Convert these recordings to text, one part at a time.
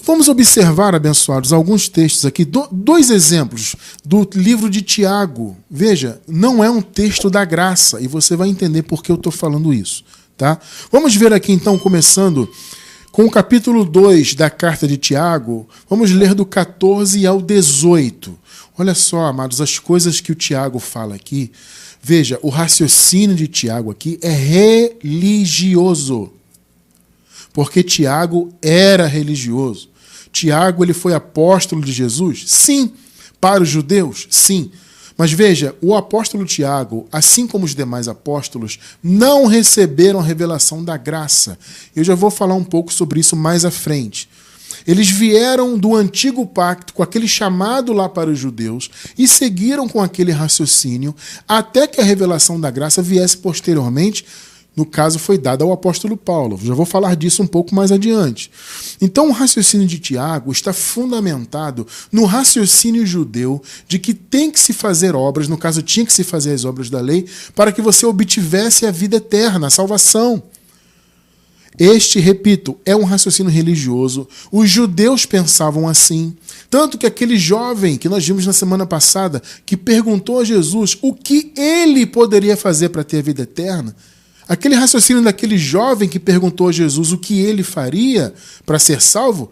Vamos observar, abençoados, alguns textos aqui, dois exemplos do livro de Tiago. Veja, não é um texto da graça, e você vai entender por que eu estou falando isso. Tá? Vamos ver aqui então, começando com o capítulo 2 da carta de Tiago. Vamos ler do 14 ao 18. Olha só, amados, as coisas que o Tiago fala aqui. Veja, o raciocínio de Tiago aqui é religioso. Porque Tiago era religioso. Tiago, ele foi apóstolo de Jesus? Sim. Para os judeus? Sim. Mas veja, o apóstolo Tiago, assim como os demais apóstolos, não receberam a revelação da graça. Eu já vou falar um pouco sobre isso mais à frente. Eles vieram do antigo pacto, com aquele chamado lá para os judeus, e seguiram com aquele raciocínio, até que a revelação da graça viesse posteriormente. No caso, foi dada ao apóstolo Paulo. Já vou falar disso um pouco mais adiante. Então, o raciocínio de Tiago está fundamentado no raciocínio judeu de que tem que se fazer obras, no caso, tinha que se fazer as obras da lei, para que você obtivesse a vida eterna, a salvação. Este, repito, é um raciocínio religioso. Os judeus pensavam assim. Tanto que aquele jovem que nós vimos na semana passada, que perguntou a Jesus o que ele poderia fazer para ter a vida eterna, aquele raciocínio daquele jovem que perguntou a Jesus o que ele faria para ser salvo,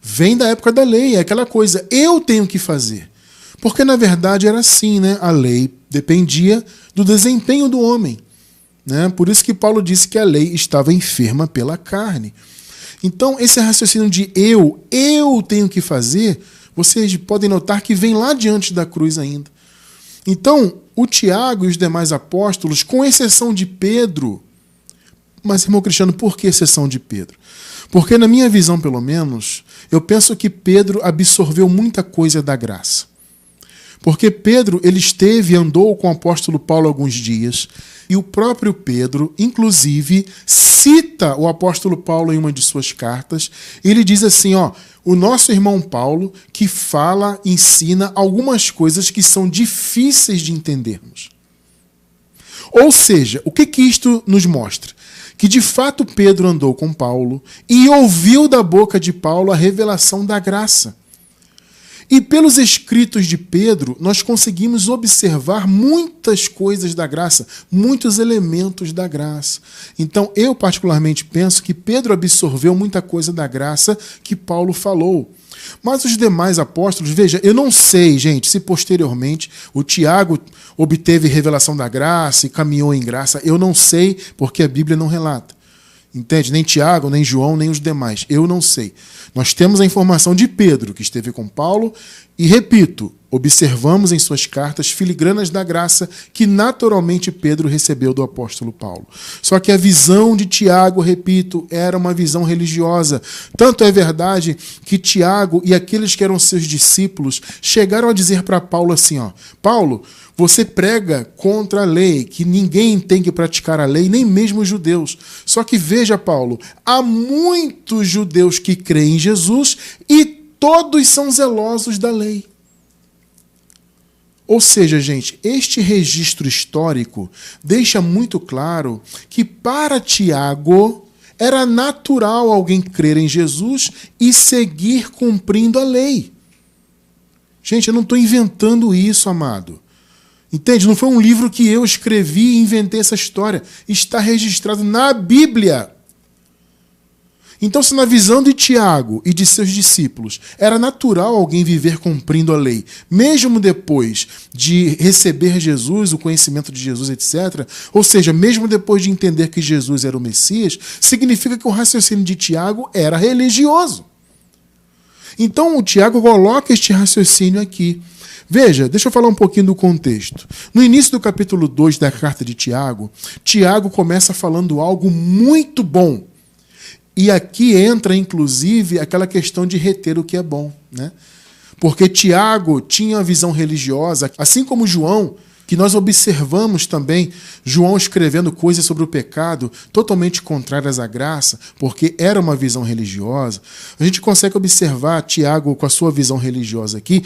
vem da época da lei, é aquela coisa, eu tenho que fazer. Porque na verdade era assim, né? A lei dependia do desempenho do homem. Né? Por isso que Paulo disse que a lei estava enferma pela carne. Então esse raciocínio de eu tenho que fazer, vocês podem notar que vem lá diante da cruz ainda. Então, o Tiago e os demais apóstolos, com exceção de Pedro, mas, irmão Cristiano, por que exceção de Pedro? Porque, na minha visão, pelo menos, eu penso que Pedro absorveu muita coisa da graça. Porque Pedro, ele andou com o apóstolo Paulo alguns dias, e o próprio Pedro, inclusive, cita o apóstolo Paulo em uma de suas cartas, e ele diz assim, o nosso irmão Paulo, que ensina algumas coisas que são difíceis de entendermos. Ou seja, o que isto nos mostra? Que de fato Pedro andou com Paulo e ouviu da boca de Paulo a revelação da graça. E pelos escritos de Pedro, nós conseguimos observar muitas coisas da graça, muitos elementos da graça. Então, eu particularmente penso que Pedro absorveu muita coisa da graça que Paulo falou. Mas os demais apóstolos, veja, eu não sei, gente, se posteriormente o Tiago obteve revelação da graça e caminhou em graça. Eu não sei, porque a Bíblia não relata. Entende? Nem Tiago, nem João, nem os demais. Eu não sei. Nós temos a informação de Pedro, que esteve com Paulo, e, repito, observamos em suas cartas filigranas da graça que naturalmente Pedro recebeu do apóstolo Paulo. Só que a visão de Tiago, repito, era uma visão religiosa. Tanto é verdade que Tiago e aqueles que eram seus discípulos chegaram a dizer para Paulo assim, Paulo, você prega contra a lei, que ninguém tem que praticar a lei, nem mesmo os judeus. Só que veja, Paulo, há muitos judeus que creem em Jesus e todos são zelosos da lei. Ou seja, gente, este registro histórico deixa muito claro que para Tiago era natural alguém crer em Jesus e seguir cumprindo a lei. Gente, eu não estou inventando isso, amado. Entende? Não foi um livro que eu escrevi e inventei essa história. Está registrado na Bíblia. Então, se na visão de Tiago e de seus discípulos era natural alguém viver cumprindo a lei, mesmo depois de receber Jesus, o conhecimento de Jesus, etc., ou seja, mesmo depois de entender que Jesus era o Messias, significa que o raciocínio de Tiago era religioso. Então, o Tiago coloca este raciocínio aqui. Veja, deixa eu falar um pouquinho do contexto. No início do capítulo 2 da carta de Tiago, Tiago começa falando algo muito bom. E aqui entra, inclusive, aquela questão de reter o que é bom, né? Porque Tiago tinha a visão religiosa, assim como João, que nós observamos também João escrevendo coisas sobre o pecado totalmente contrárias à graça, porque era uma visão religiosa. A gente consegue observar Tiago com a sua visão religiosa aqui,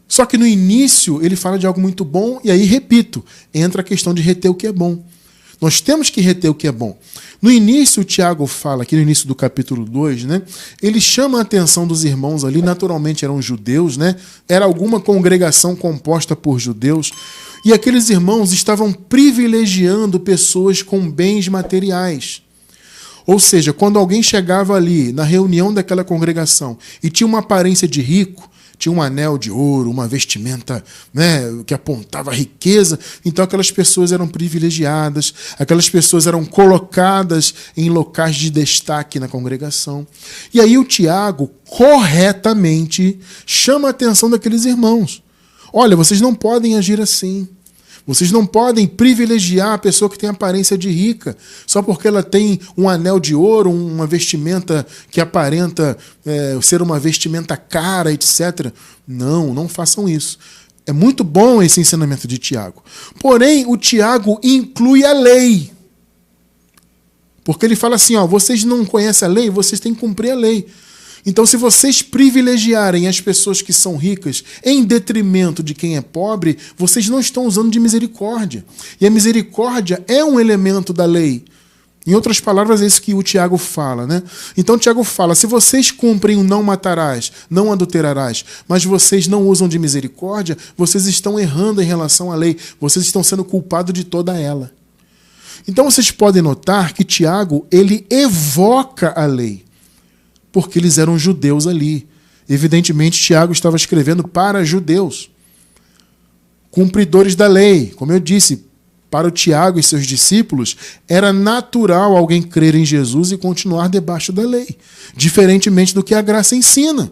só que no início ele fala de algo muito bom, e aí, repito, entra a questão de reter o que é bom. Nós temos que reter o que é bom. No início, o Tiago fala, aqui no início do capítulo 2, né, ele chama a atenção dos irmãos ali, naturalmente eram judeus, né, era alguma congregação composta por judeus, e aqueles irmãos estavam privilegiando pessoas com bens materiais. Ou seja, quando alguém chegava ali na reunião daquela congregação e tinha uma aparência de rico, tinha um anel de ouro, uma vestimenta, né, que apontava riqueza, então aquelas pessoas eram privilegiadas, aquelas pessoas eram colocadas em locais de destaque na congregação. E aí o Tiago, corretamente, chama a atenção daqueles irmãos. Olha, vocês não podem agir assim. Vocês não podem privilegiar a pessoa que tem aparência de rica, só porque ela tem um anel de ouro, uma vestimenta que aparenta ser uma vestimenta cara, etc. Não, não façam isso. É muito bom esse ensinamento de Tiago. Porém, o Tiago inclui a lei. Porque ele fala assim, ó, vocês não conhecem a lei, vocês têm que cumprir a lei. Então, se vocês privilegiarem as pessoas que são ricas em detrimento de quem é pobre, vocês não estão usando de misericórdia. E a misericórdia é um elemento da lei. Em outras palavras, é isso que o Tiago fala, né? Então, o Tiago fala, se vocês cumprem o não matarás, não adulterarás, mas vocês não usam de misericórdia, vocês estão errando em relação à lei. Vocês estão sendo culpados de toda ela. Então, vocês podem notar que Tiago, ele evoca a lei. Porque eles eram judeus ali. Evidentemente, Tiago estava escrevendo para judeus, cumpridores da lei. Como eu disse, para o Tiago e seus discípulos, era natural alguém crer em Jesus e continuar debaixo da lei, diferentemente do que a graça ensina.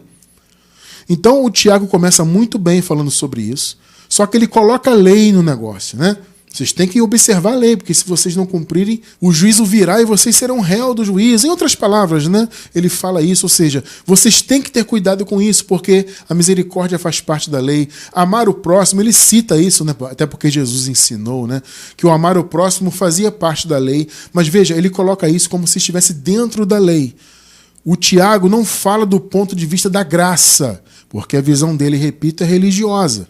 Então, o Tiago começa muito bem falando sobre isso, só que ele coloca a lei no negócio, né? Vocês têm que observar a lei, porque se vocês não cumprirem, o juízo virá e vocês serão réu do juízo. Em outras palavras, né? Ele fala isso, ou seja, vocês têm que ter cuidado com isso, porque a misericórdia faz parte da lei. Amar o próximo, ele cita isso, né? Até porque Jesus ensinou, né? Que o amar o próximo fazia parte da lei. Mas veja, ele coloca isso como se estivesse dentro da lei. O Tiago não fala do ponto de vista da graça, porque a visão dele, repito, é religiosa.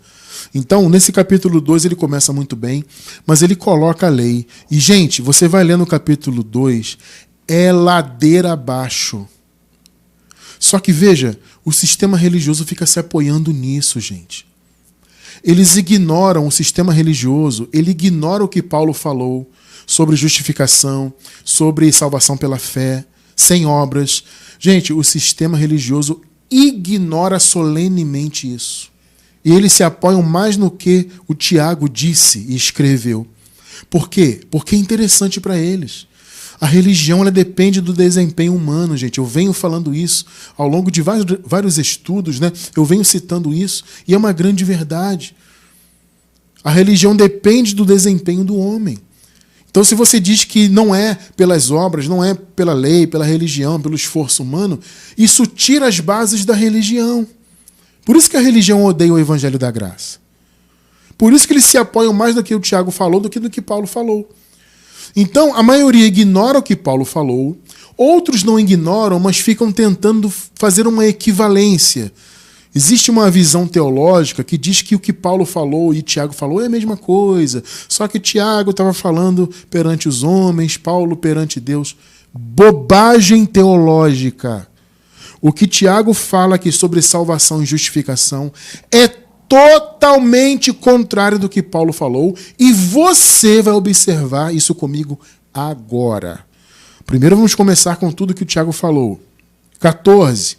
Então, nesse capítulo 2, ele começa muito bem, mas ele coloca a lei. E, gente, você vai ler no capítulo 2, é ladeira abaixo. Só que, veja, o sistema religioso fica se apoiando nisso, gente. Eles ignoram o sistema religioso, ele ignora o que Paulo falou sobre justificação, sobre salvação pela fé, sem obras. Gente, o sistema religioso ignora solenemente isso. E eles se apoiam mais no que o Tiago disse e escreveu. Por quê? Porque é interessante para eles. A religião ela depende do desempenho humano, gente. Eu venho falando isso ao longo de vários estudos, né? Eu venho citando isso e é uma grande verdade. A religião depende do desempenho do homem. Então, se você diz que não é pelas obras, não é pela lei, pela religião, pelo esforço humano, isso tira as bases da religião. Por isso que a religião odeia o evangelho da graça. Por isso que eles se apoiam mais do que o Tiago falou do que Paulo falou. Então, a maioria ignora o que Paulo falou, outros não ignoram, mas ficam tentando fazer uma equivalência. Existe uma visão teológica que diz que o que Paulo falou e Tiago falou é a mesma coisa, só que Tiago estava falando perante os homens, Paulo perante Deus. Bobagem teológica. O que Tiago fala aqui sobre salvação e justificação é totalmente contrário do que Paulo falou e você vai observar isso comigo agora. Primeiro vamos começar com tudo que o Tiago falou. 14.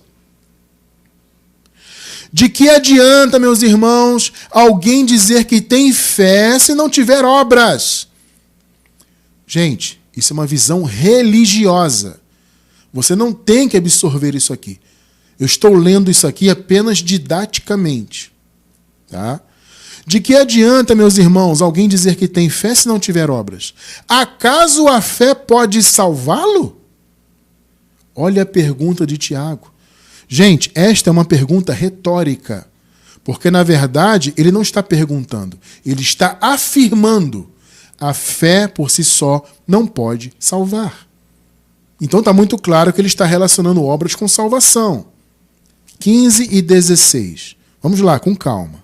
De que adianta, meus irmãos, alguém dizer que tem fé se não tiver obras? Gente, isso é uma visão religiosa. Você não tem que absorver isso aqui. Eu estou lendo isso aqui apenas didaticamente. Tá? De que adianta, meus irmãos, alguém dizer que tem fé se não tiver obras? Acaso a fé pode salvá-lo? Olha a pergunta de Tiago. Gente, esta é uma pergunta retórica. Porque, na verdade, ele não está perguntando. Ele está afirmando. A fé, por si só, não pode salvar. Então está muito claro que ele está relacionando obras com salvação. 15 e 16. Vamos lá, com calma.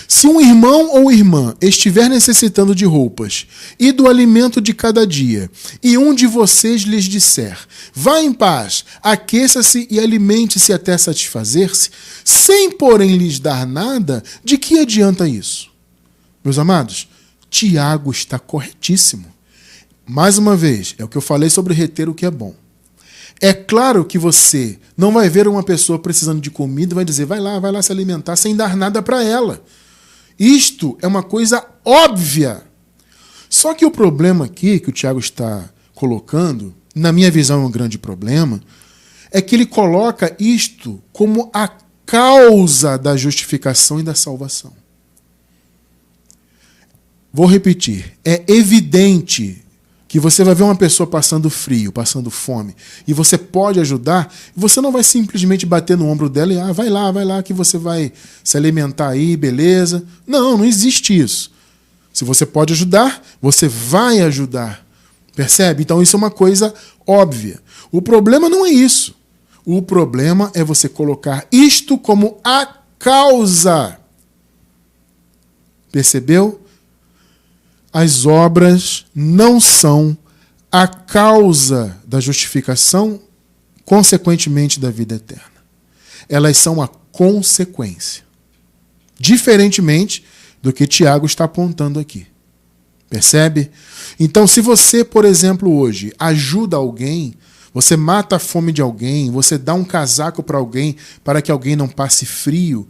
Se um irmão ou irmã estiver necessitando de roupas e do alimento de cada dia, e um de vocês lhes disser, vá em paz, aqueça-se e alimente-se até satisfazer-se, sem porém lhes dar nada, de que adianta isso? Meus amados, Tiago está corretíssimo. Mais uma vez, é o que eu falei sobre reter o que é bom. É claro que você não vai ver uma pessoa precisando de comida e vai dizer, vai lá se alimentar sem dar nada para ela. Isto é uma coisa óbvia. Só que o problema aqui que o Tiago está colocando, na minha visão é um grande problema, é que ele coloca isto como a causa da justificação e da salvação. Vou repetir, é evidente que você vai ver uma pessoa passando frio, passando fome, e você pode ajudar, você não vai simplesmente bater no ombro dela e vai lá que você vai se alimentar aí, beleza. Não existe isso. Se você pode ajudar, você vai ajudar. Percebe? Então isso é uma coisa óbvia. O problema não é isso. O problema é você colocar isto como a causa. Percebeu? As obras não são a causa da justificação, consequentemente da vida eterna. Elas são a consequência. Diferentemente do que Tiago está apontando aqui. Percebe? Então, se você, por exemplo, hoje ajuda alguém, você mata a fome de alguém, você dá um casaco para alguém para que alguém não passe frio,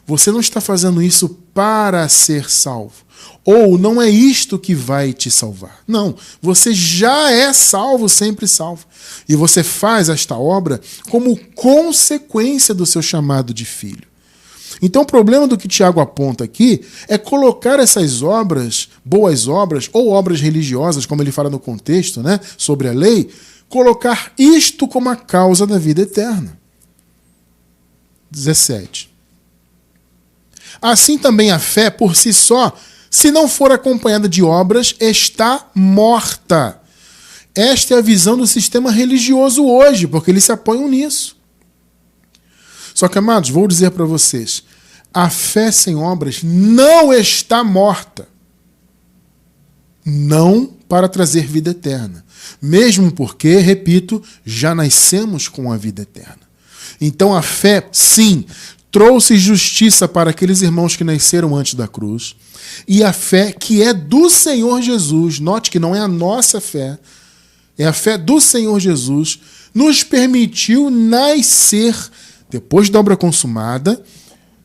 você não está fazendo isso para ser salvo. Ou não é isto que vai te salvar. Não, você já é salvo, sempre salvo. E você faz esta obra como consequência do seu chamado de filho. Então o problema do que Tiago aponta aqui é colocar essas obras, boas obras, ou obras religiosas, como ele fala no contexto, né, sobre a lei, colocar isto como a causa da vida eterna. 17. Assim também a fé por si só, se não for acompanhada de obras, está morta. Esta é a visão do sistema religioso hoje, porque eles se apoiam nisso. Só que, amados, vou dizer para vocês, a fé sem obras não está morta. Não para trazer vida eterna. Mesmo porque, repito, já nascemos com a vida eterna. Então a fé, sim, trouxe justiça para aqueles irmãos que nasceram antes da cruz. E a fé que é do Senhor Jesus, note que não é a nossa fé, é a fé do Senhor Jesus, nos permitiu nascer, depois da obra consumada,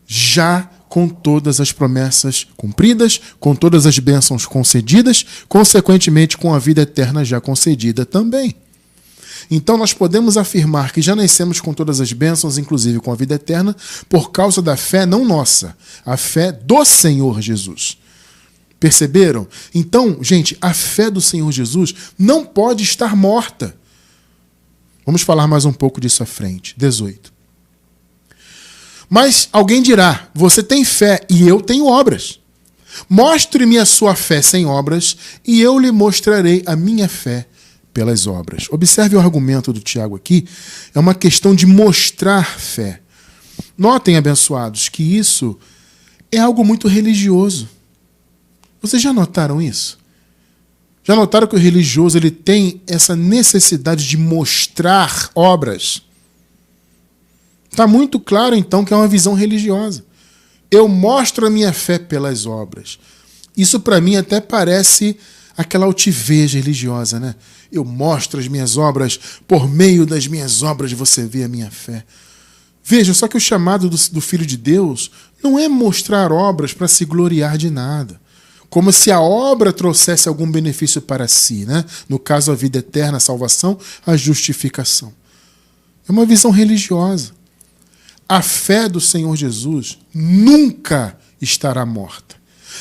já com todas as promessas cumpridas, com todas as bênçãos concedidas, consequentemente com a vida eterna já concedida também. Então nós podemos afirmar que já nascemos com todas as bênçãos, inclusive com a vida eterna, por causa da fé não nossa, a fé do Senhor Jesus. Perceberam? Então, gente, a fé do Senhor Jesus não pode estar morta. Vamos falar mais um pouco disso à frente. 18. Mas alguém dirá, você tem fé e eu tenho obras. Mostre-me a sua fé sem obras e eu lhe mostrarei a minha fé pelas obras. Observe o argumento do Tiago aqui. É uma questão de mostrar fé. Notem, abençoados, que isso é algo muito religioso. Vocês já notaram isso? Já notaram que o religioso ele tem essa necessidade de mostrar obras? Está muito claro, então, que é uma visão religiosa. Eu mostro a minha fé pelas obras. Isso, para mim, até parece aquela altivez religiosa, né? Eu mostro as minhas obras, por meio das minhas obras você vê a minha fé. Veja, só que o chamado do Filho de Deus não é mostrar obras para se gloriar de nada. Como se a obra trouxesse algum benefício para si, né? No caso, a vida eterna, a salvação, a justificação. É uma visão religiosa. A fé do Senhor Jesus nunca estará morta.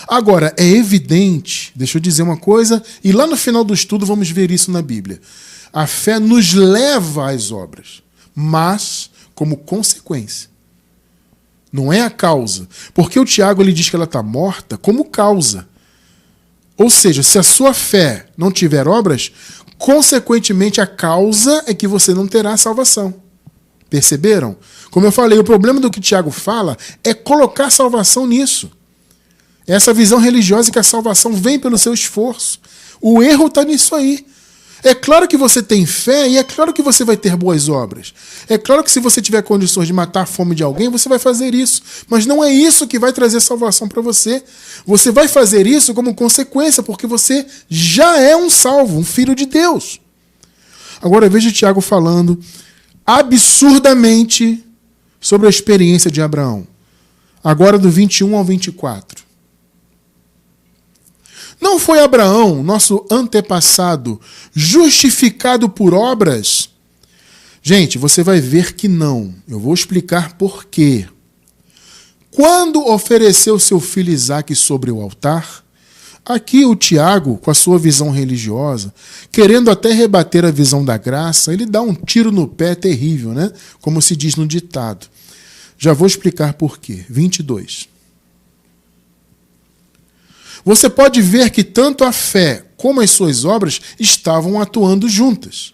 Agora, é evidente, deixa eu dizer uma coisa, e lá no final do estudo vamos ver isso na Bíblia. A fé nos leva às obras, mas como consequência. Não é a causa. Porque o Tiago ele diz que ela está morta como causa. Ou seja, se a sua fé não tiver obras, consequentemente a causa é que você não terá salvação. Perceberam? Como eu falei, o problema do que Tiago fala é colocar salvação nisso. Essa visão religiosa que a salvação vem pelo seu esforço. O erro está nisso aí. É claro que você tem fé e é claro que você vai ter boas obras. É claro que se você tiver condições de matar a fome de alguém, você vai fazer isso. Mas não é isso que vai trazer salvação para você. Você vai fazer isso como consequência, porque você já é um salvo, um filho de Deus. Agora veja Tiago falando absurdamente sobre a experiência de Abraão. Agora do 21 ao 24. Não foi Abraão, nosso antepassado, justificado por obras? Gente, você vai ver que não. Eu vou explicar por quê. Quando ofereceu seu filho Isaque sobre o altar, aqui o Tiago, com a sua visão religiosa, querendo até rebater a visão da graça, ele dá um tiro no pé terrível, né? Como se diz no ditado. Já vou explicar por quê. 22. Você pode ver que tanto a fé como as suas obras estavam atuando juntas.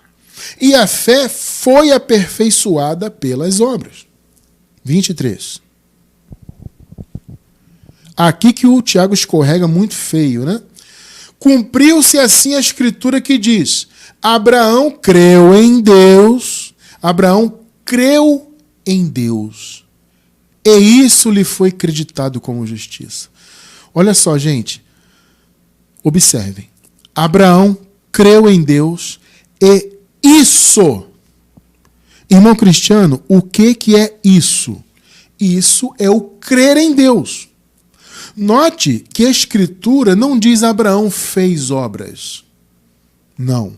E a fé foi aperfeiçoada pelas obras. 23. Aqui que o Tiago escorrega muito feio, né? Cumpriu-se assim a escritura que diz: Abraão creu em Deus. Abraão creu em Deus. E isso lhe foi creditado como justiça. Olha só, gente. Observem. Abraão creu em Deus e isso. Irmão cristiano, o que é isso? Isso é o crer em Deus. Note que a Escritura não diz Abraão fez obras. Não.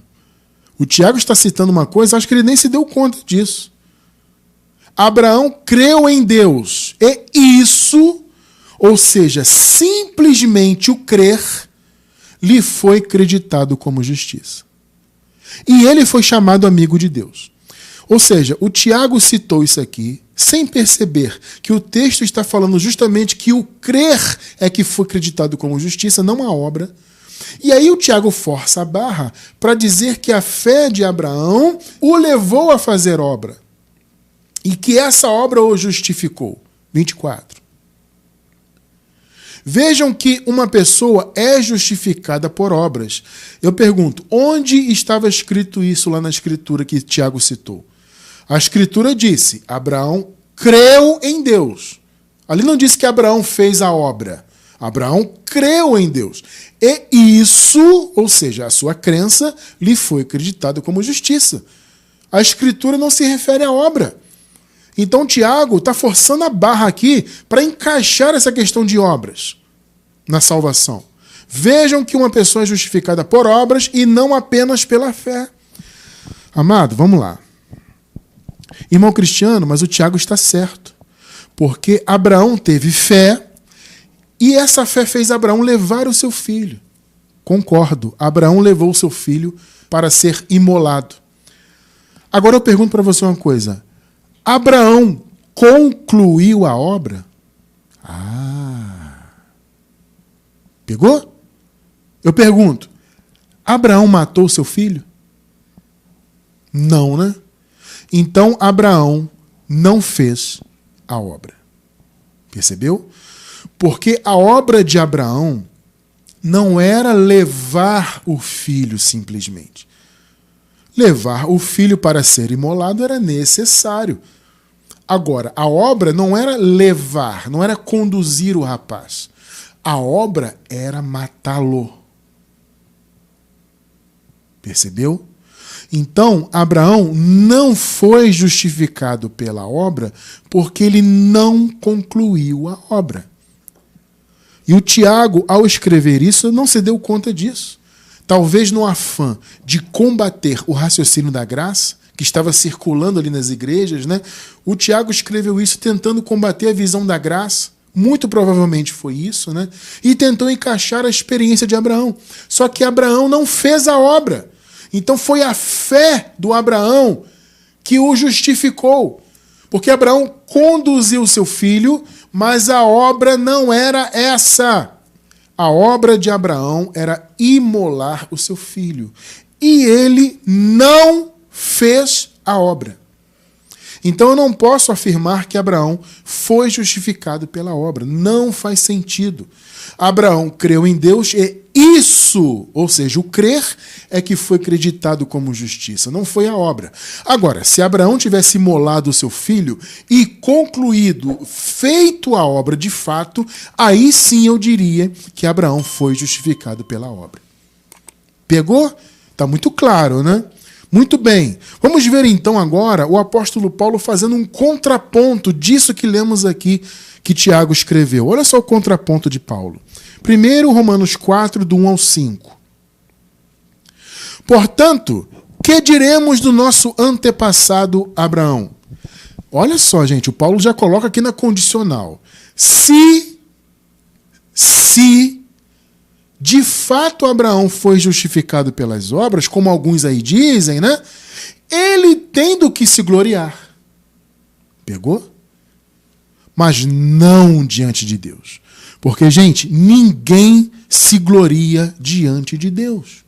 O Tiago está citando uma coisa, acho que ele nem se deu conta disso. Abraão creu em Deus. E isso, ou seja, simplesmente o crer, lhe foi creditado como justiça. E ele foi chamado amigo de Deus. Ou seja, o Tiago citou isso aqui, sem perceber que o texto está falando justamente que o crer é que foi creditado como justiça, não a obra. E aí o Tiago força a barra para dizer que a fé de Abraão o levou a fazer obra. E que essa obra o justificou. 24. Vejam que uma pessoa é justificada por obras. Eu pergunto, onde estava escrito isso lá na escritura que Tiago citou? A escritura disse, Abraão creu em Deus. Ali não disse que Abraão fez a obra. Abraão creu em Deus. E isso, ou seja, a sua crença, lhe foi acreditada como justiça. A escritura não se refere à obra. Então Tiago está forçando a barra aqui para encaixar essa questão de obras na salvação. Vejam que uma pessoa é justificada por obras e não apenas pela fé. Amado, vamos lá. Irmão cristiano, mas o Tiago está certo. Porque Abraão teve fé e essa fé fez Abraão levar o seu filho. Concordo, Abraão levou o seu filho para ser imolado. Agora eu pergunto para você uma coisa. Abraão concluiu a obra? Pegou? Eu pergunto, Abraão matou seu filho? Não, né? Então Abraão não fez a obra. Percebeu? Porque a obra de Abraão não era levar o filho simplesmente. Levar o filho para ser imolado era necessário. Agora, a obra não era levar, não era conduzir o rapaz. A obra era matá-lo. Percebeu? Então, Abraão não foi justificado pela obra porque ele não concluiu a obra. E o Tiago, ao escrever isso, não se deu conta disso. Talvez no afã de combater o raciocínio da graça, que estava circulando ali nas igrejas, né? O Tiago escreveu isso tentando combater a visão da graça. Muito provavelmente foi isso, né? E tentou encaixar a experiência de Abraão. Só que Abraão não fez a obra. Então foi a fé do Abraão que o justificou. Porque Abraão conduziu seu filho, mas a obra não era essa. A obra de Abraão era imolar o seu filho. E ele não fez a obra. Então eu não posso afirmar que Abraão foi justificado pela obra. Não faz sentido. Abraão creu em Deus e isso, ou seja, o crer, é que foi acreditado como justiça, não foi a obra. Agora, se Abraão tivesse imolado o seu filho e concluído, feito a obra de fato, aí sim eu diria que Abraão foi justificado pela obra. Pegou? Está muito claro, né? Muito bem. Vamos ver então agora o apóstolo Paulo fazendo um contraponto disso que lemos aqui, que Tiago escreveu. Olha só o contraponto de Paulo. Primeiro, Romanos 4, do 1 ao 5. Portanto, que diremos do nosso antepassado Abraão? Olha só, gente, o Paulo já coloca aqui na condicional. Se de fato Abraão foi justificado pelas obras, como alguns aí dizem, né? Ele tem do que se gloriar. Pegou? Mas não diante de Deus. Porque, gente, ninguém se gloria diante de Deus.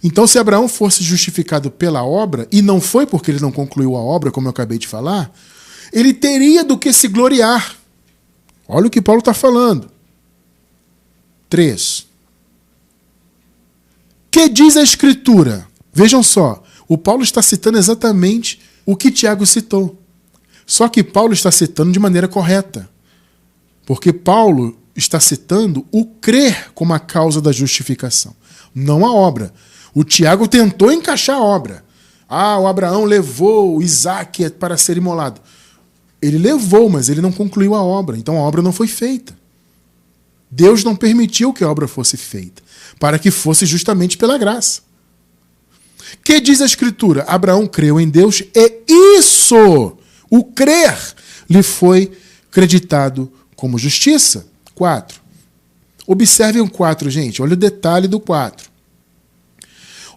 Então, se Abraão fosse justificado pela obra, e não foi porque ele não concluiu a obra, como eu acabei de falar, ele teria do que se gloriar. Olha o que Paulo está falando. 3. Que diz a Escritura? Vejam só, o Paulo está citando exatamente o que Tiago citou. Só que Paulo está citando de maneira correta. Porque Paulo está citando o crer como a causa da justificação, não a obra. O Tiago tentou encaixar a obra. O Abraão levou o Isaac para ser imolado. Ele levou, mas ele não concluiu a obra. Então a obra não foi feita. Deus não permitiu que a obra fosse feita, para que fosse justamente pela graça. Que diz a Escritura? Abraão creu em Deus e isso, o crer, lhe foi creditado como justiça. 4. Observem o 4, gente. Olha o detalhe do 4.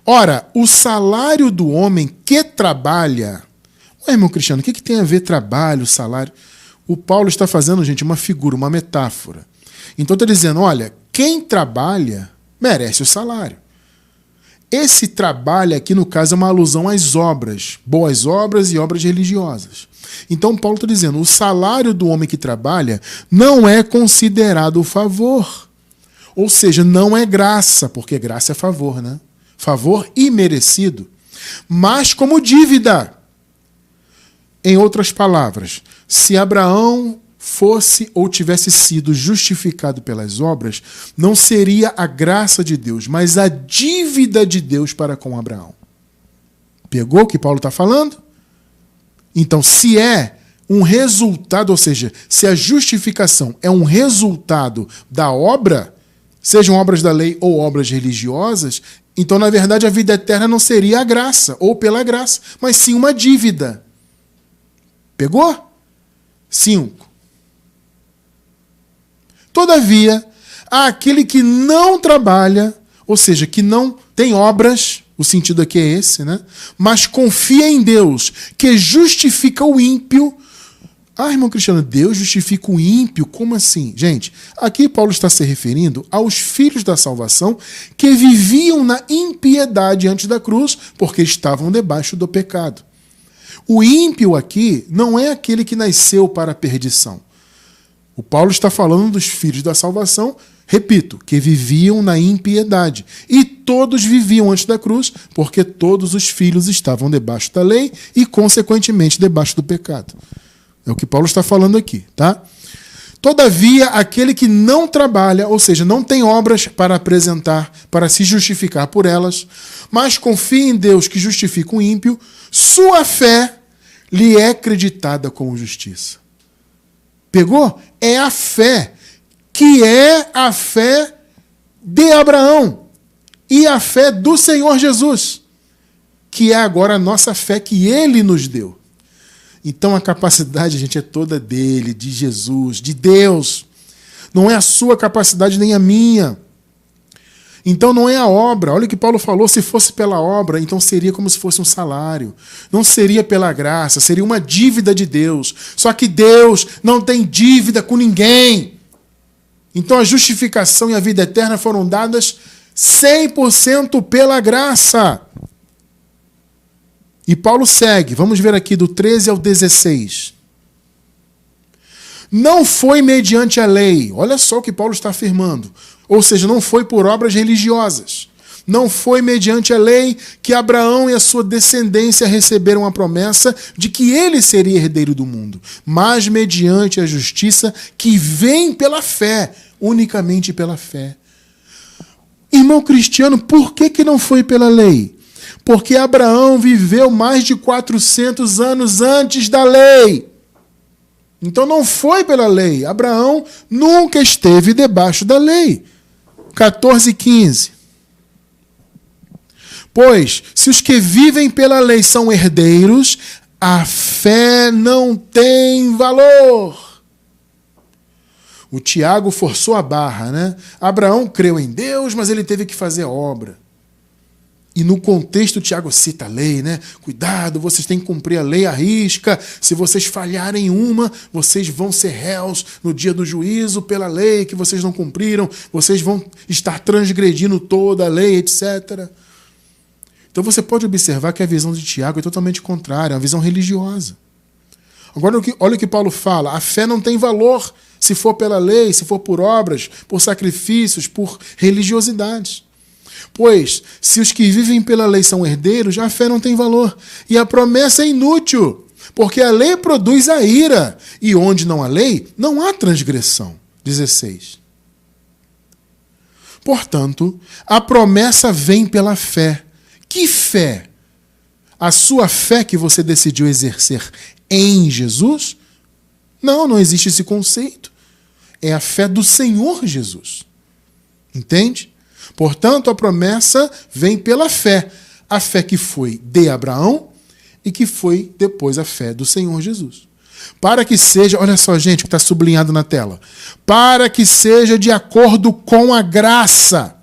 Ora, o salário do homem que trabalha... Ué, irmão Cristiano, o que tem a ver trabalho, salário? O Paulo está fazendo, gente, uma figura, uma metáfora. Então está dizendo, olha, quem trabalha merece o salário. Esse trabalho aqui, no caso, é uma alusão às obras, boas obras e obras religiosas. Então Paulo está dizendo, o salário do homem que trabalha não é considerado favor. Ou seja, não é graça, porque graça é favor, né? Favor imerecido. Mas como dívida. Em outras palavras, se Abraão fosse ou tivesse sido justificado pelas obras, não seria a graça de Deus, mas a dívida de Deus para com Abraão. Pegou o que Paulo está falando? Então, se é um resultado, ou seja, se a justificação é um resultado da obra, sejam obras da lei ou obras religiosas, então, na verdade, a vida eterna não seria a graça, ou pela graça, mas sim uma dívida. Pegou? 5. Todavia, há aquele que não trabalha, ou seja, que não tem obras, o sentido aqui é esse, né? Mas confia em Deus, que justifica o ímpio. Irmão Cristiano, Deus justifica o ímpio? Como assim? Gente, aqui Paulo está se referindo aos filhos da salvação que viviam na impiedade antes da cruz, porque estavam debaixo do pecado. O ímpio aqui não é aquele que nasceu para a perdição. O Paulo está falando dos filhos da salvação, repito, que viviam na impiedade. E todos viviam antes da cruz, porque todos os filhos estavam debaixo da lei e, consequentemente, debaixo do pecado. É o que Paulo está falando aqui, tá? Todavia, aquele que não trabalha, ou seja, não tem obras para apresentar, para se justificar por elas, mas confia em Deus que justifica o ímpio, sua fé lhe é acreditada como justiça. Pegou? É a fé, que é a fé de Abraão e a fé do Senhor Jesus, que é agora a nossa fé que Ele nos deu. Então a capacidade, gente, é toda dele, de Jesus, de Deus. Não é a sua capacidade nem a minha. Então não é a obra. Olha o que Paulo falou, se fosse pela obra, então seria como se fosse um salário. Não seria pela graça, seria uma dívida de Deus. Só que Deus não tem dívida com ninguém. Então a justificação e a vida eterna foram dadas 100% pela graça. E Paulo segue, vamos ver aqui do 13 ao 16. Não foi mediante a lei, olha só o que Paulo está afirmando, ou seja, não foi por obras religiosas. Não foi mediante a lei que Abraão e a sua descendência receberam a promessa de que ele seria herdeiro do mundo, mas mediante a justiça que vem pela fé, unicamente pela fé. Irmão Cristiano, por que não foi pela lei? Porque Abraão viveu mais de 400 anos antes da lei. Então não foi pela lei. Abraão nunca esteve debaixo da lei. 14:15. Pois, se os que vivem pela lei são herdeiros, a fé não tem valor. O Tiago forçou a barra, né? Abraão creu em Deus, mas ele teve que fazer obra. E no contexto o Tiago cita a lei, né? Cuidado, vocês têm que cumprir a lei à risca. Se vocês falharem uma, vocês vão ser réus no dia do juízo pela lei que vocês não cumpriram. Vocês vão estar transgredindo toda a lei, etc. Então você pode observar que a visão de Tiago é totalmente contrária, é uma visão religiosa. Agora olha o que Paulo fala, a fé não tem valor se for pela lei, se for por obras, por sacrifícios, por religiosidades. Pois, se os que vivem pela lei são herdeiros, a fé não tem valor. E a promessa é inútil, porque a lei produz a ira, e onde não há lei, não há transgressão. 16. Portanto, a promessa vem pela fé. Que fé? A sua fé que você decidiu exercer em Jesus? Não existe esse conceito. É a fé do Senhor Jesus. Entende? Portanto, a promessa vem pela fé. A fé que foi de Abraão e que foi depois a fé do Senhor Jesus. Para que seja, olha só, gente, que está sublinhado na tela. Para que seja de acordo com a graça.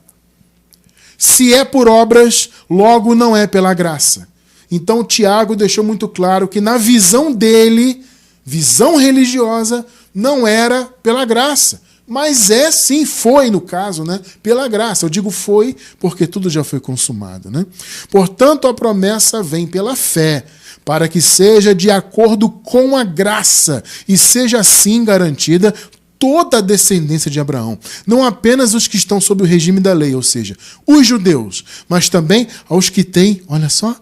Se é por obras, logo não é pela graça. Então, Tiago deixou muito claro que na visão dele, visão religiosa, não era pela graça. Mas sim, foi no caso, né? Pela graça. Eu digo foi porque tudo já foi consumado, né? Portanto, a promessa vem pela fé, para que seja de acordo com a graça e seja assim garantida toda a descendência de Abraão, não apenas os que estão sob o regime da lei, ou seja, os judeus, mas também aos que têm, olha só,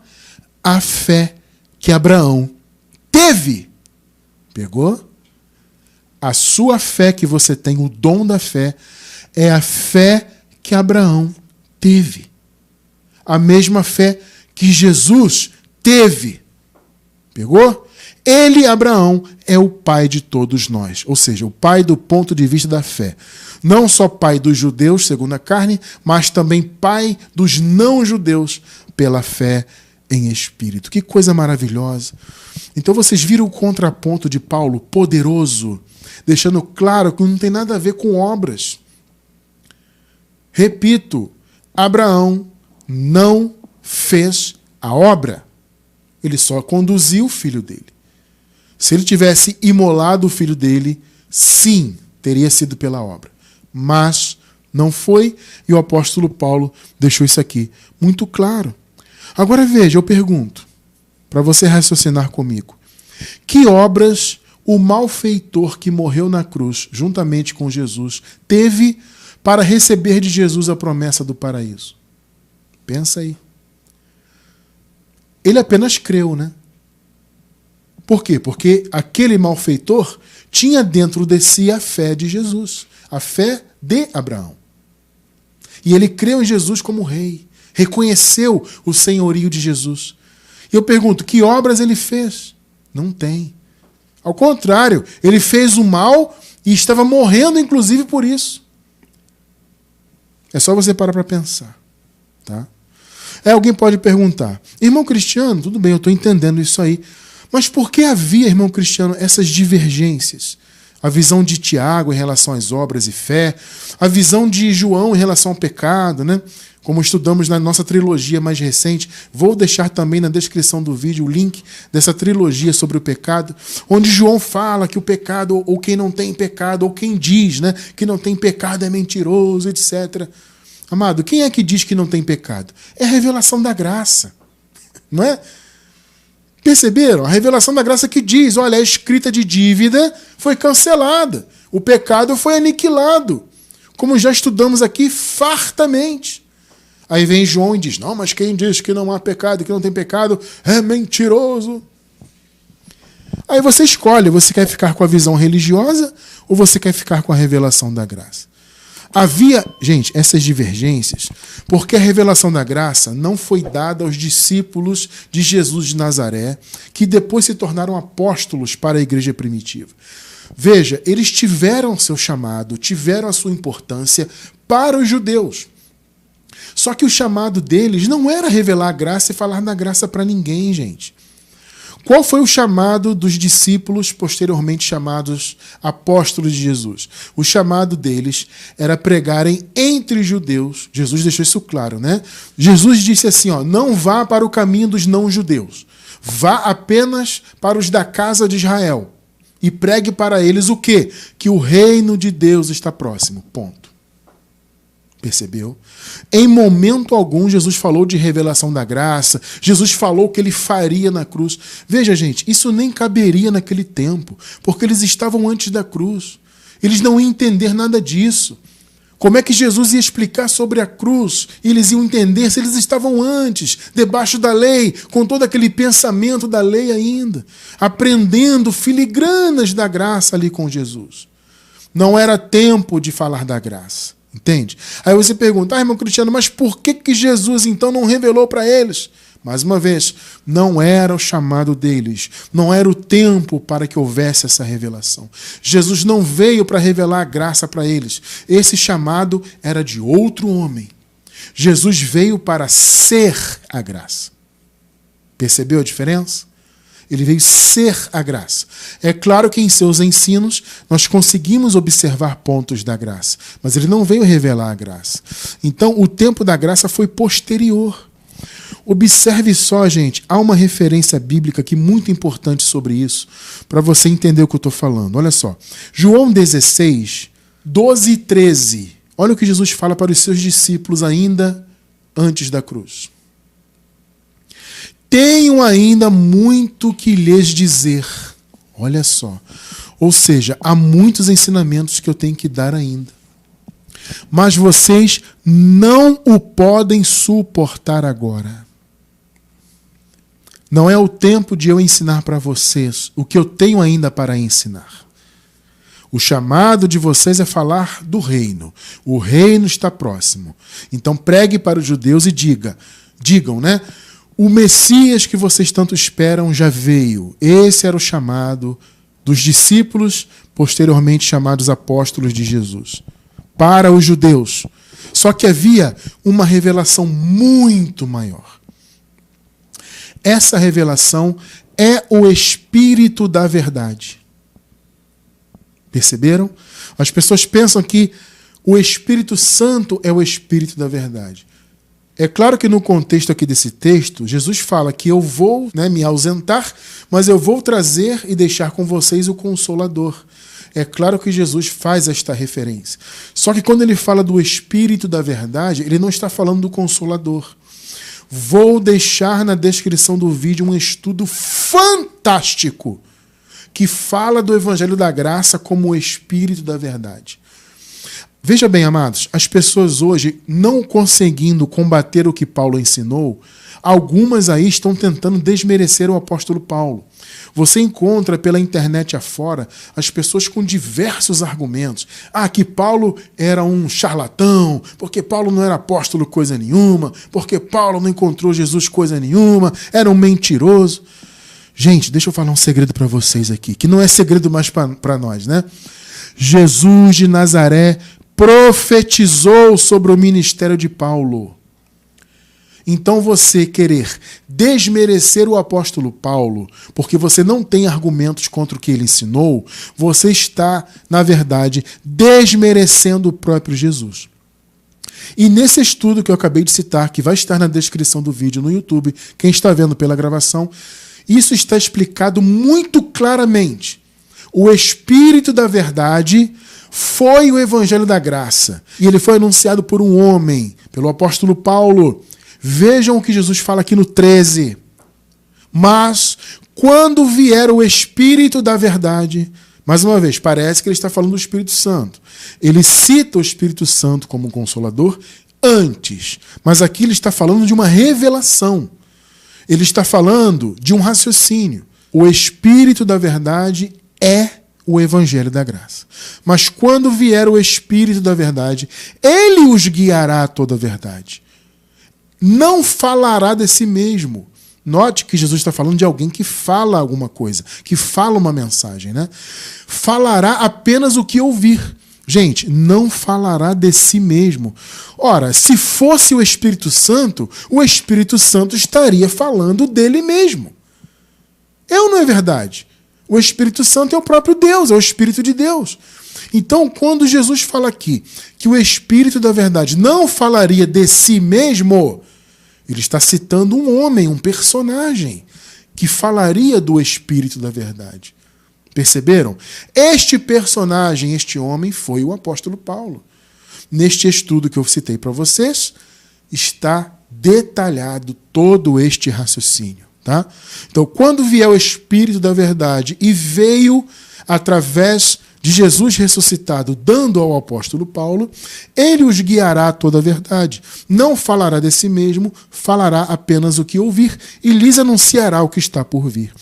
a fé que Abraão teve. Pegou? A sua fé que você tem, o dom da fé, é a fé que Abraão teve. A mesma fé que Jesus teve. Pegou? Ele, Abraão, é o pai de todos nós, ou seja, o pai do ponto de vista da fé. Não só pai dos judeus, segundo a carne, mas também pai dos não-judeus, pela fé em espírito. Que coisa maravilhosa. Então vocês viram o contraponto de Paulo, poderoso, deixando claro que não tem nada a ver com obras. Repito, Abraão não fez a obra. Ele só conduziu o filho dele. Se ele tivesse imolado o filho dele, sim, teria sido pela obra. Mas não foi, e o apóstolo Paulo deixou isso aqui muito claro. Agora veja, eu pergunto, para você raciocinar comigo, que obras o malfeitor que morreu na cruz, juntamente com Jesus, teve para receber de Jesus a promessa do paraíso? Pensa aí. Ele apenas creu, né? Por quê? Porque aquele malfeitor tinha dentro de si a fé de Jesus, a fé de Abraão. E ele creu em Jesus como rei, reconheceu o senhorio de Jesus. E eu pergunto, que obras ele fez? Não tem. Ao contrário, ele fez o mal e estava morrendo, inclusive, por isso. É só você parar para pensar. Tá? Alguém pode perguntar, irmão Cristiano, tudo bem, eu estou entendendo isso aí, mas por que havia, irmão Cristiano, essas divergências? A visão de Tiago em relação às obras e fé, a visão de João em relação ao pecado, né? Como estudamos na nossa trilogia mais recente, vou deixar também na descrição do vídeo o link dessa trilogia sobre o pecado, onde João fala que o pecado, ou quem não tem pecado, ou quem diz, né, que não tem pecado é mentiroso, etc. Amado, quem é que diz que não tem pecado? É a revelação da graça, não é? Perceberam? A revelação da graça que diz, olha, a escrita de dívida foi cancelada. O pecado foi aniquilado. Como já estudamos aqui fartamente. Aí vem João e diz, não, mas quem diz que não há pecado, que não tem pecado, é mentiroso. Aí você escolhe, você quer ficar com a visão religiosa ou você quer ficar com a revelação da graça? Havia, gente, essas divergências, porque a revelação da graça não foi dada aos discípulos de Jesus de Nazaré, que depois se tornaram apóstolos para a igreja primitiva. Veja, eles tiveram seu chamado, tiveram a sua importância para os judeus. Só que o chamado deles não era revelar a graça e falar da graça para ninguém, gente. Qual foi o chamado dos discípulos posteriormente chamados apóstolos de Jesus? O chamado deles era pregarem entre judeus. Jesus deixou isso claro, né? Jesus disse assim, ó, não vá para o caminho dos não-judeus. Vá apenas para os da casa de Israel. E pregue para eles o quê? Que o reino de Deus está próximo. Ponto. Percebeu? Em momento algum, Jesus falou de revelação da graça. Jesus falou o que ele faria na cruz. Veja, gente, isso nem caberia naquele tempo, porque eles estavam antes da cruz. Eles não iam entender nada disso. Como é que Jesus ia explicar sobre a cruz? E eles iam entender se eles estavam antes, debaixo da lei, com todo aquele pensamento da lei ainda, aprendendo filigranas da graça ali com Jesus. Não era tempo de falar da graça. Entende? Aí você pergunta, irmão Cristiano, mas por que Jesus então não revelou para eles? Mais uma vez, não era o chamado deles, não era o tempo para que houvesse essa revelação. Jesus não veio para revelar a graça para eles. Esse chamado era de outro homem. Jesus veio para ser a graça. Percebeu a diferença? Ele veio ser a graça. É claro que em seus ensinos nós conseguimos observar pontos da graça, mas ele não veio revelar a graça. Então o tempo da graça foi posterior. Observe só, gente, há uma referência bíblica aqui muito importante sobre isso, para você entender o que eu estou falando. Olha só, João 16, 12 e 13. Olha o que Jesus fala para os seus discípulos ainda antes da cruz. Tenho ainda muito que lhes dizer. Olha só. Ou seja, há muitos ensinamentos que eu tenho que dar ainda. Mas vocês não o podem suportar agora. Não é o tempo de eu ensinar para vocês o que eu tenho ainda para ensinar. O chamado de vocês é falar do reino. O reino está próximo. Então pregue para os judeus e digam, né? O Messias que vocês tanto esperam já veio. Esse era o chamado dos discípulos, posteriormente chamados apóstolos de Jesus, para os judeus. Só que havia uma revelação muito maior. Essa revelação é o Espírito da verdade. Perceberam? As pessoas pensam que o Espírito Santo é o Espírito da verdade. É claro que no contexto aqui desse texto, Jesus fala que eu vou me ausentar, mas eu vou trazer e deixar com vocês o Consolador. É claro que Jesus faz esta referência. Só que quando ele fala do Espírito da verdade, ele não está falando do Consolador. Vou deixar na descrição do vídeo um estudo fantástico que fala do Evangelho da Graça como o Espírito da verdade. Veja bem, amados, as pessoas hoje, não conseguindo combater o que Paulo ensinou, algumas aí estão tentando desmerecer o apóstolo Paulo. Você encontra pela internet afora as pessoas com diversos argumentos. Que Paulo era um charlatão, porque Paulo não era apóstolo coisa nenhuma, porque Paulo não encontrou Jesus coisa nenhuma, era um mentiroso. Gente, deixa eu falar um segredo para vocês aqui, que não é segredo mais para nós, né? Jesus de Nazaré profetizou sobre o ministério de Paulo. Então você querer desmerecer o apóstolo Paulo, porque você não tem argumentos contra o que ele ensinou, você está, na verdade, desmerecendo o próprio Jesus. E nesse estudo que eu acabei de citar, que vai estar na descrição do vídeo no YouTube, quem está vendo pela gravação, isso está explicado muito claramente. O Espírito da verdade foi o Evangelho da Graça. E ele foi anunciado por um homem, pelo apóstolo Paulo. Vejam o que Jesus fala aqui no 13. Mas, quando vier o Espírito da verdade, mais uma vez, parece que ele está falando do Espírito Santo. Ele cita o Espírito Santo como um consolador antes, mas aqui ele está falando de uma revelação. Ele está falando de um raciocínio. O Espírito da verdade é o Evangelho da graça. Mas quando vier o Espírito da verdade, ele os guiará a toda a verdade. Não falará de si mesmo. Note que Jesus está falando de alguém que fala alguma coisa, que fala uma mensagem, né? Falará apenas o que ouvir. Gente, não falará de si mesmo. Ora, se fosse o Espírito Santo estaria falando dele mesmo. É ou não é verdade? O Espírito Santo é o próprio Deus, é o Espírito de Deus. Então, quando Jesus fala aqui que o Espírito da verdade não falaria de si mesmo, ele está citando um homem, um personagem, que falaria do Espírito da verdade. Perceberam? Este personagem, este homem, foi o apóstolo Paulo. Neste estudo que eu citei para vocês, está detalhado todo este raciocínio. Tá? Então, quando vier o Espírito da verdade e veio através de Jesus ressuscitado, dando ao apóstolo Paulo, ele os guiará a toda a verdade. Não falará de si mesmo, falará apenas o que ouvir e lhes anunciará o que está por vir.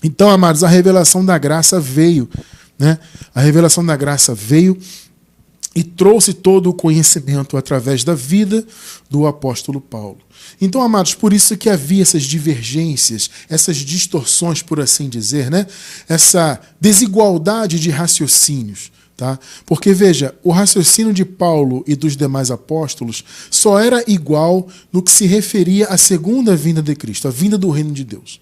Então, amados, a revelação da graça veio, né? A revelação da graça veio e trouxe todo o conhecimento através da vida do apóstolo Paulo. Então, amados, por isso que havia essas divergências, essas distorções, por assim dizer, né? Essa desigualdade de raciocínios. Tá? Porque, veja, o raciocínio de Paulo e dos demais apóstolos só era igual no que se referia à segunda vinda de Cristo, a vinda do reino de Deus.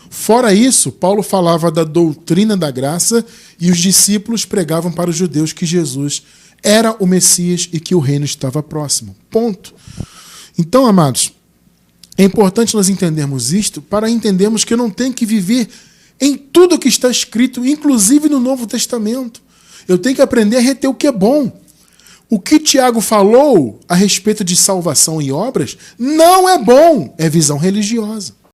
Fora isso, Paulo falava da doutrina da graça e os discípulos pregavam para os judeus que Jesus era o Messias e que o reino estava próximo. Ponto. Então, amados, é importante nós entendermos isto para entendermos que eu não tenho que viver em tudo que está escrito, inclusive no Novo Testamento. Eu tenho que aprender a reter o que é bom. O que Tiago falou a respeito de salvação e obras não é bom, é visão religiosa.